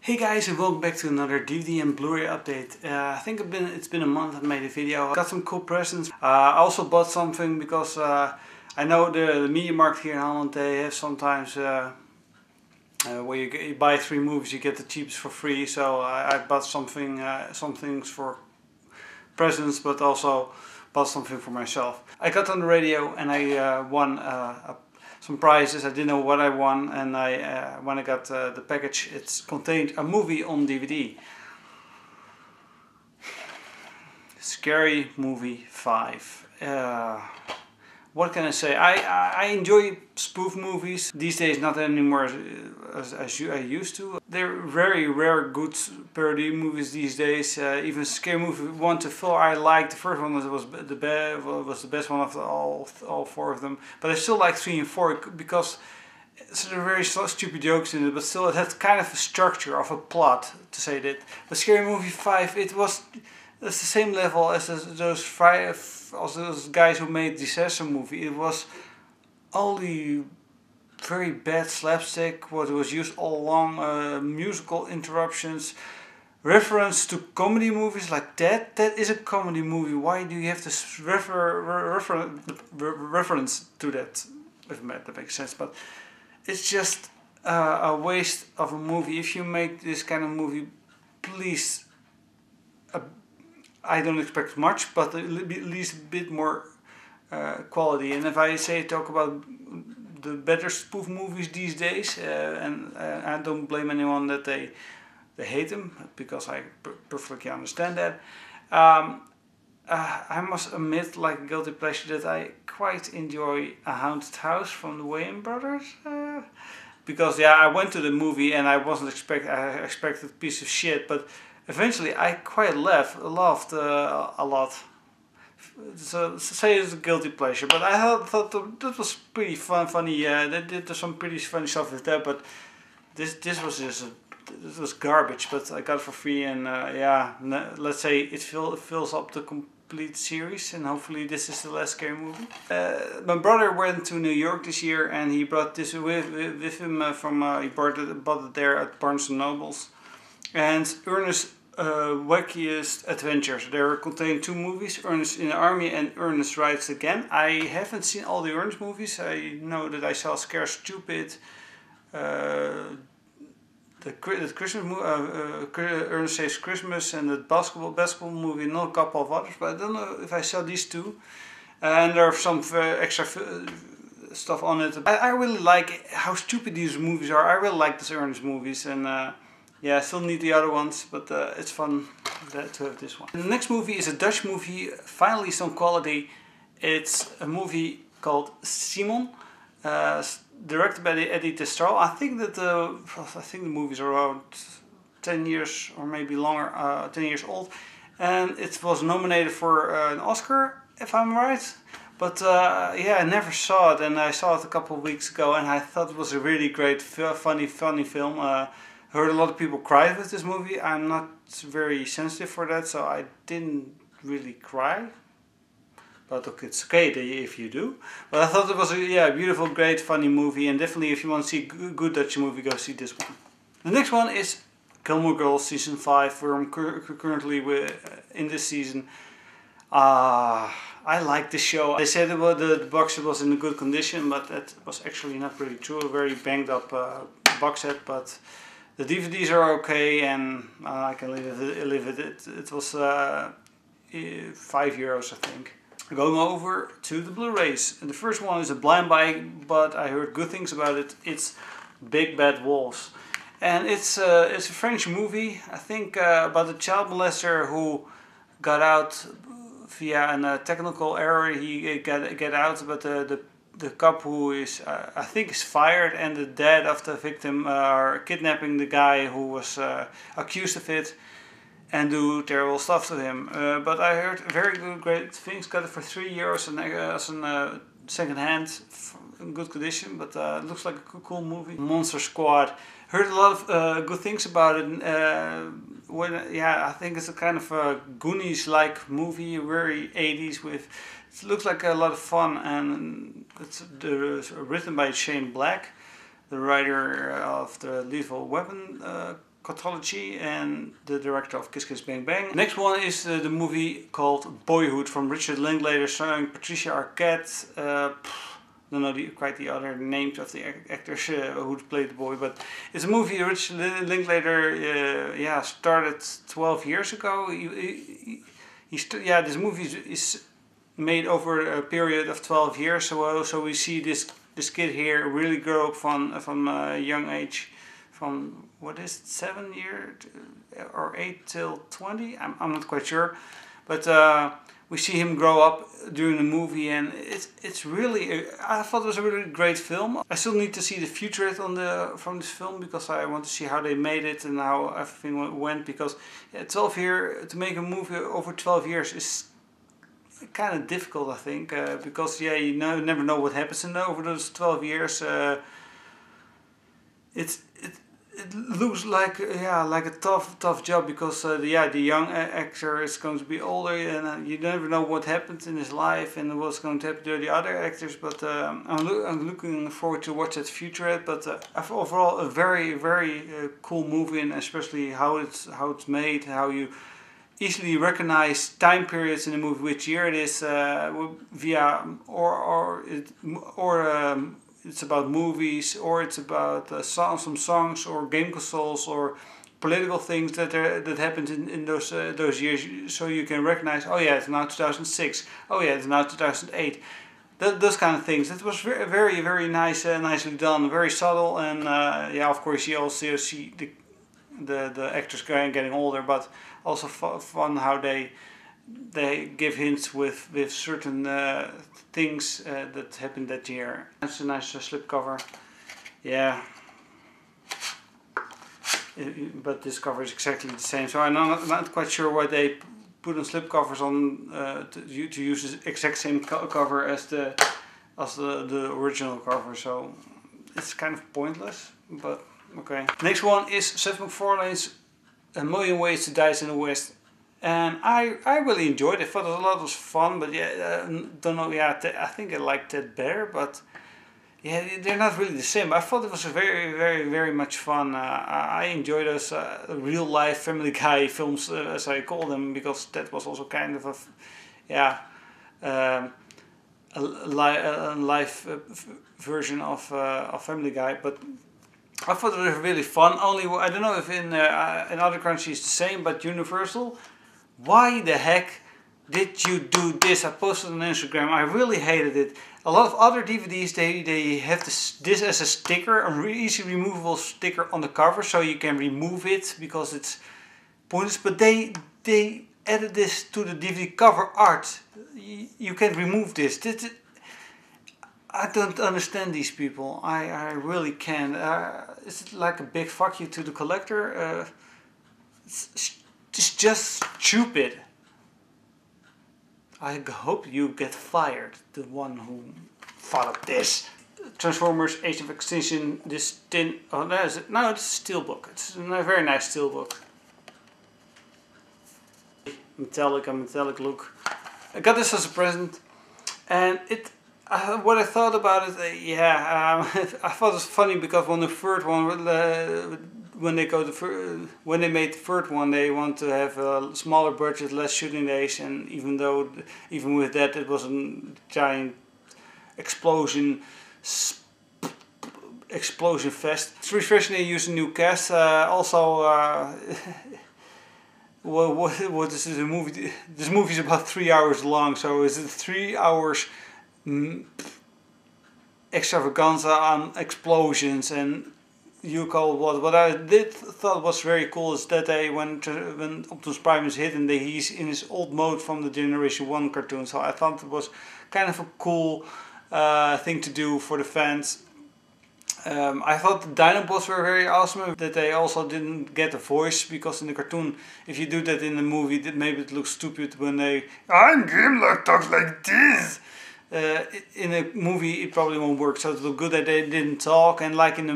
Hey guys, and welcome back to another DVD and Blu-ray update. I think it's been a month I made a video. I got some cool presents. I also bought something because I know the media market here in Holland, they have sometimes where you buy 3 movies you get the cheapest for free. So I bought some things for presents, but also bought something for myself. I got on the radio and I won some prizes. I didn't know what I won, and when I got the package, it contained a movie on DVD. Scary Movie 5. What can I say? I enjoy spoof movies. These days not anymore as I used to. They're very rare good parody movies these days. Even Scary Movie 1 to 4 I liked. The first one was the best one of all 4 of them. But I still like 3 and 4 because there are very stupid jokes in it, but still it had kind of a structure of a plot, to say that. But Scary Movie 5, it's the same level as those guys who made Disaster Movie. It was only very bad slapstick, what was used all along, musical interruptions, reference to comedy movies like that. That is a comedy movie. Why do you have to reference to that? If that makes sense, but it's just a waste of a movie. If you make this kind of movie, please. I don't expect much, but at least a bit more quality. And if I talk about the better spoof movies these days, and I don't blame anyone that they hate them, because I perfectly understand that. I must admit, like a guilty pleasure, that I quite enjoy A Haunted House from the Wayans brothers. Because yeah, I went to the movie and I expected a piece of shit, but eventually I quite laughed a lot. So say it's a guilty pleasure, but I thought that was pretty funny. They did some pretty funny stuff with that, but this was garbage. But I got it for free, and yeah, let's say it fills up the complete series, and hopefully this is the last Scary Movie. My brother went to New York this year, and he brought this with him he bought it there at Barnes & Noble's. And Ernest's Wackiest Adventures. There contain 2 movies, Ernest in the Army and Ernest Rides Again. I haven't seen all the Ernest movies. I know that I saw Scare Stupid, the Christmas movie, Ernest Saves Christmas, and the basketball movie, and a couple of others, but I don't know if I saw these 2. And there are some extra stuff on it. I really like how stupid these movies are. I really like these Ernest movies, and yeah, I still need the other ones, but it's fun to have this one. The next movie is a Dutch movie, finally some quality. It's a movie called Simon, directed by Eddie Testral. I think the movies are around 10 years or maybe longer, 10 years old, and it was nominated for an Oscar, if I'm right. But yeah, I never saw it, and I saw it a couple of weeks ago, and I thought it was a really great, funny film. Heard a lot of people cry with this movie. I'm not very sensitive for that, so I didn't really cry. But okay, it's okay if you do. But I thought it was a beautiful, great, funny movie, and definitely if you want to see a good Dutch movie, go see this one. The next one is Gilmore Girls Season 5, where I'm currently in this season. I like this show. They said the box set was in a good condition, but that was actually not really true. A very banged up box set, but the DVDs are okay, and I can live with it. It was €5, I think. Going over to the Blu-rays. The first one is a blind buy, but I heard good things about it. It's Big Bad Wolves, and it's a French movie. I think about a child molester who got out via a technical error. He get out, but the cop who is, I think, is fired, and the dad of the victim are kidnapping the guy who was accused of it and do terrible stuff to him. But I heard very great things. Got it for €3 as a second hand, in good condition, but it looks like a cool movie. Monster Squad. Heard a lot of good things about it. I think it's a kind of a Goonies-like movie, very 80s with. It looks like a lot of fun, and it's written by Shane Black, the writer of the Lethal Weapon Cartology and the director of Kiss Kiss Bang Bang. Next one is the movie called Boyhood from Richard Linklater, starring Patricia Arquette. Don't know quite the other names of the actors who played the boy, but it's a movie Richard Linklater started 12 years ago. This movie is made over a period of 12 years, so we see this kid here really grow up from a young age, from what is it, 7 years or 8 till 20? I'm not quite sure, but we see him grow up during the movie, and it's really, I thought it was a really great film. I still need to see the featurette from this film, because I want to see how they made it and how everything went, because 12 years, to make a movie over 12 years is kind of difficult, I think, because you never know what happens over those 12 years. It looks like a tough job, because the young actor is going to be older, and you never know what happens in his life and what's going to happen to the other actors. But I'm looking forward to watch that featurette. But overall, a very cool movie, and especially how it's made, how you easily recognize time periods in the movie, which year it is, it's about movies, or it's about some songs or game consoles or political things that happened in those years, so you can recognize, oh yeah, it's now 2006, oh yeah, it's now 2008. Those kind of things. It was very nice, nicely done, very subtle, and of course you also see the actors getting older, but also fun how they give hints with certain things that happened that year. That's a nice slipcover. Yeah. But this cover is exactly the same. So I'm not quite sure why they put on slipcovers on to use the exact same cover as the original cover. So it's kind of pointless, but okay. Next one is Seth MacFarlane's A Million Ways to Die in the West. And I really enjoyed it. I thought a lot was fun, but don't know. I think I liked it better, but they're not really the same. I thought it was very much fun. I enjoyed those real life Family Guy films, as I call them, because that was also kind of a live version of Family Guy, but I thought it was really fun. Only I don't know if in other countries it's the same, but Universal. Why the heck did you do this? I posted on Instagram. I really hated it. A lot of other DVDs, they have this as a sticker, a easy removable sticker on the cover, so you can remove it because it's pointless. But they added this to the DVD cover art. You can remove this. I don't understand these people. I really can't. It's like a big fuck you to the collector. It's just stupid. I hope you get fired, the one who thought of this. Transformers: Age of Extinction, this tin... Oh, no, it's a steelbook. It's a very nice steelbook. Metallic look. I got this as a present, and what I thought about it, I thought it was funny, because on the third one, when they made the third one, they want to have a smaller budget, less shooting days, and even with that, it was a giant explosion fest. It's refreshing they use a new cast. What is this movie? This movie is about 3 hours long, so is it 3 hours extravaganza on explosions? And you call what I thought was very cool is that when Optimus Prime is hit, and he's in his old mode from the Generation 1 cartoon. So I thought it was kind of a cool thing to do for the fans. I thought the Dinobots were very awesome, that they also didn't get a voice, because in the cartoon, if you do that in the movie, maybe it looks stupid when I'm Gimlock talks like this. in a movie it probably won't work. So it's good that they didn't talk, and like in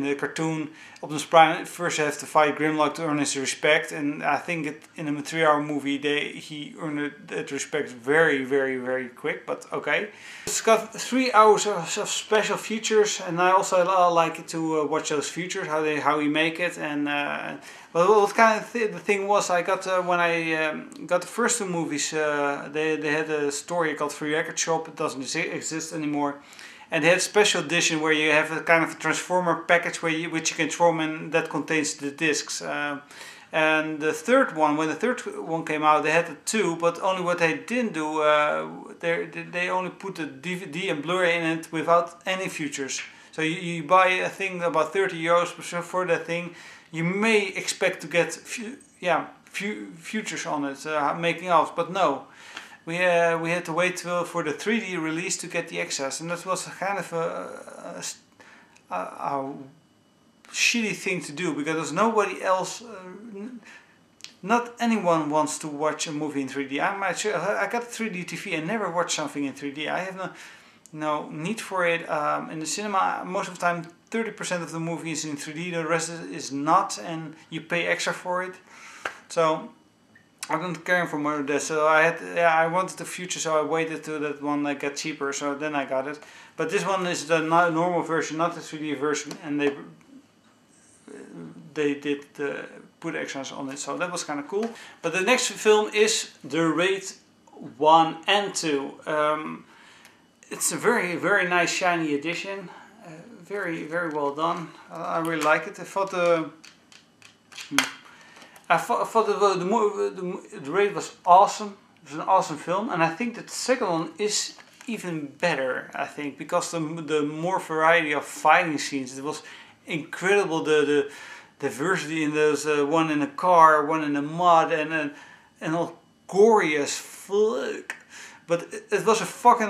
the cartoon Optimus Prime, first have to fight Grimlock to earn his respect, and I think in a 3-hour movie he earned that respect very, very, very quick, but okay. It's got 3 hours of special features, and I also like to watch those features, how he make it, and well, what kind of the thing was, I got when I got the first 2 movies, they had a story called Free Record Shop. It doesn't exist anymore. And they had a special edition where you have a kind of a transformer package which you can transform, and that contains the discs. And the third one, when the third one came out, they had it too, but only what they didn't do, they only put the DVD and Blu-ray in it without any features. So you buy a thing about 30 euros for that thing. You may expect to get features on it, making of, but no. We had to wait for the 3D release to get the access, and that was a kind of a shitty thing to do, because there's nobody else, not anyone wants to watch a movie in 3D. I got a 3D TV and never watched something in 3D. I have no need for it. In the cinema, most of the time 30% of the movie is in 3D, the rest is not, and you pay extra for it. So I don't care for more of that. So I wanted the future, so I waited till that one got cheaper, so then I got it. But this one is the normal version, not the 3D version, and they did put extras on it, so that was kind of cool. But the next film is The Raid 1 and 2. It's a very, very nice shiny edition. Very, very well done. I really like it. I thought the Raid was awesome. It was an awesome film, and I think that the second one is even better. I think because the more variety of fighting scenes, it was incredible. The diversity in those, one in a car, one in the mud, and all gory as fuck. But it was a fucking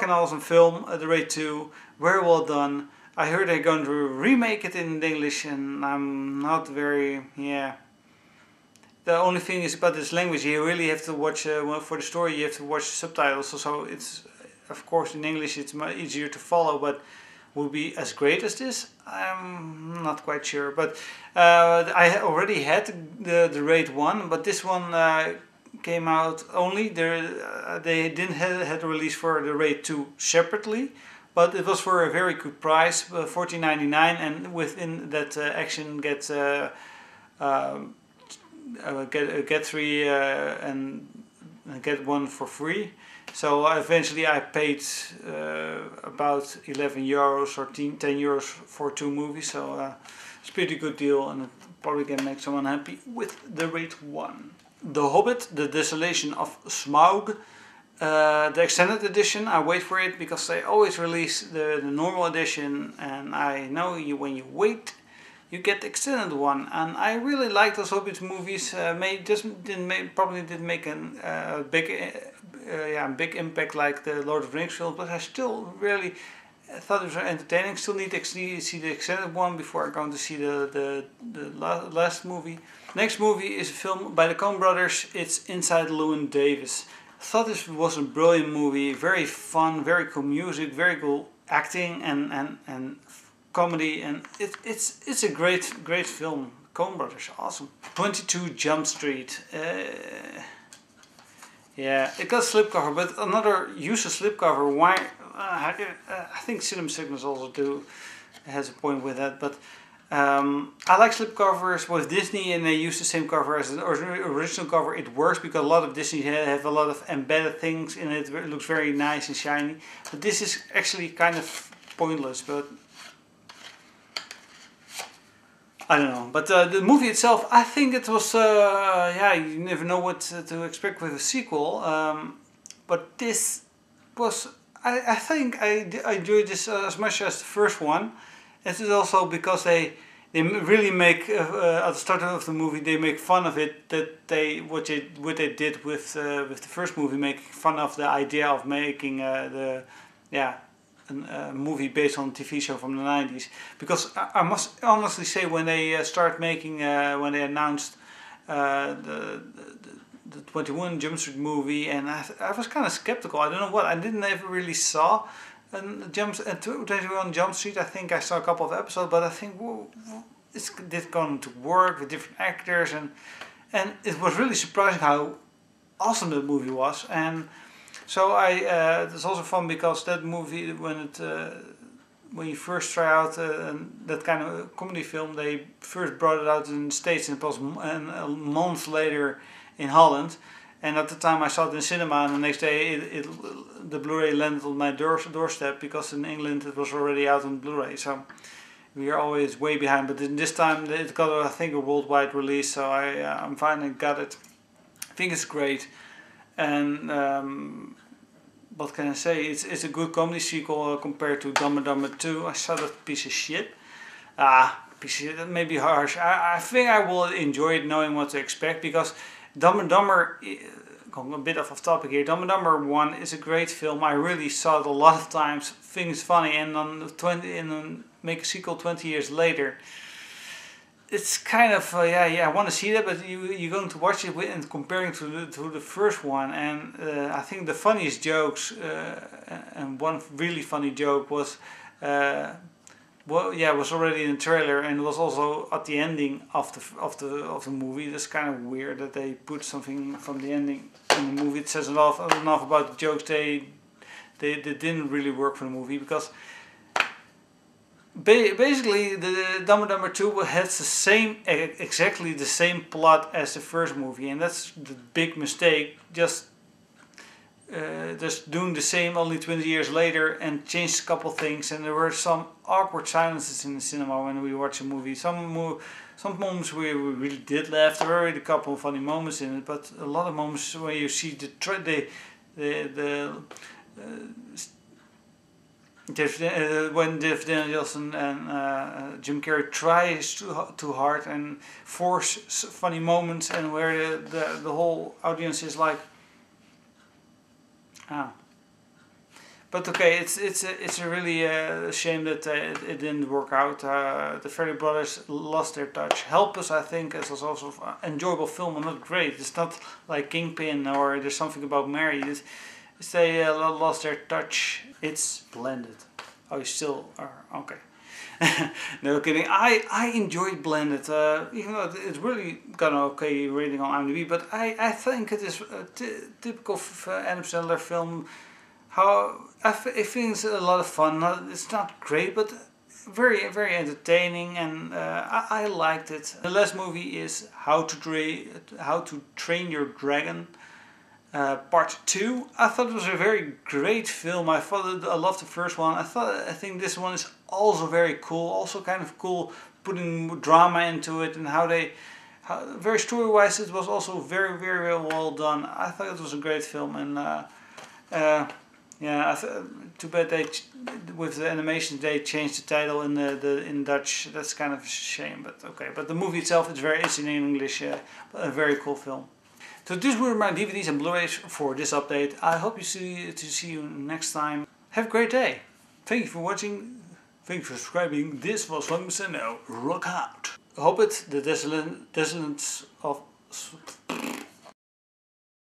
awesome film. The Raid 2, very well done. I heard they're going to remake it in English, and I'm not very, The only thing is about this language, you really have to watch, for the story you have to watch subtitles, so it's, of course in English it's much easier to follow, but will be as great as this? I'm not quite sure, but I already had the Raid 1, but this one came out only, they didn't have a release for the Raid 2 separately. But it was for a very good price, $14.99, and within that action get 3 and get 1 for free. So eventually I paid about 11 euros or 10 euros for 2 movies. So it's a pretty good deal, and it probably can make someone happy with the Raid 1. The Hobbit, The Desolation of Smaug. The extended edition, I wait for it because they always release the normal edition, and I know when you wait you get the extended one, and I really like those Hobbit movies. Probably didn't make a big impact like the Lord of the Rings film, but I still really thought it was entertaining. Still need to see the extended one before I'm going to see the last movie. Next movie is a film by the Coen brothers. It's Inside Llewyn Davis. I thought this was a brilliant movie, very fun, very cool music, very cool acting and comedy, and it's a great film. Coen Brothers, awesome. 22 Jump Street. Yeah, it got slipcover, but another use of slipcover. Why? I think Cinema Signals also has a point with that, but I like slipcovers with Disney, and they use the same cover as the original cover. It works because a lot of Disney have a lot of embedded things in it. It looks very nice and shiny, but this is actually kind of pointless, but I don't know. But the movie itself, I think it was, you never know what to expect with a sequel, but this was, I think I enjoyed this as much as the first one. It is also because they really make at the start of the movie they make fun of it, that what they did with the first movie, making fun of the idea of making a movie based on a TV show from the 90s. Because I must honestly say, when they start making when they announced the the 21 Jump Street movie, and I was kind of skeptical. I don't know what, I didn't ever really saw 21 Jump Street. I think I saw a couple of episodes, but I think, whoa, is this going to work with different actors? And it was really surprising how awesome that movie was. And so it's also fun because that movie, when you first try out that kind of comedy film, they first brought it out in the States, and it was a month later in Holland. And at the time I saw it in cinema, and the next day the Blu-ray landed on my doorstep, because in England it was already out on Blu-ray. So we are always way behind, but this time it got, I think, a worldwide release, so I'm finally got it. I think it's great, and what can I say? It's a good comedy sequel compared to Dumb and Dumber 2. I saw that piece of shit. Piece of shit, that may be harsh. I think I will enjoy it knowing what to expect, because Dumb and Dumber, going a bit off topic here, Dumb and Dumber 1 is a great film. I really saw it a lot of times, think it's funny, and then make a sequel 20 years later. It's kind of, I want to see that, but you're going to watch it and comparing to the first one, and I think the funniest jokes, and one really funny joke was, was already in the trailer, and was also at the ending of the movie. That's kind of weird that they put something from the ending in the movie. It says enough about the jokes they didn't really work for the movie, because basically the Dumb and Dumber 2 has exactly the same plot as the first movie, and that's the big mistake. Just doing the same only 20 years later, and changed a couple things, and there were some awkward silences in the cinema when we watched a movie. Some moments where we really did laugh. There were already a couple of funny moments in it, but a lot of moments where you see when Jeff Daniels and Jim Carrey tries too hard and force funny moments, and where the whole audience is like, But okay, it's a really shame that it didn't work out. The Farrelly brothers lost their touch. Help Us, I think, is also an enjoyable film and not great. It's not like Kingpin or There's Something About Mary. They lost their touch. It's Blended. Oh, you still are? Okay. No kidding. I enjoyed Blended, even though it's really got an okay rating on IMDb, but I think it is a typical Adam Sandler film. I think it's a lot of fun. It's not great, but very, very entertaining, and I liked it. The last movie is How to Train Your Dragon, Part 2. I thought it was a very great film. I loved the first one. I think this one is also very cool. Also kind of cool, putting drama into it, and very story-wise it was also very, very well done. I thought it was a great film, and too bad with the animation they changed the title in Dutch. That's kind of a shame, but okay. But the movie itself is in English, but a very cool film. So these were my DVDs and Blu-rays for this update. I hope to see you next time. Have a great day. Thank you for watching. Thank you for subscribing. This was Van Now. Rock out. I hope the descendants of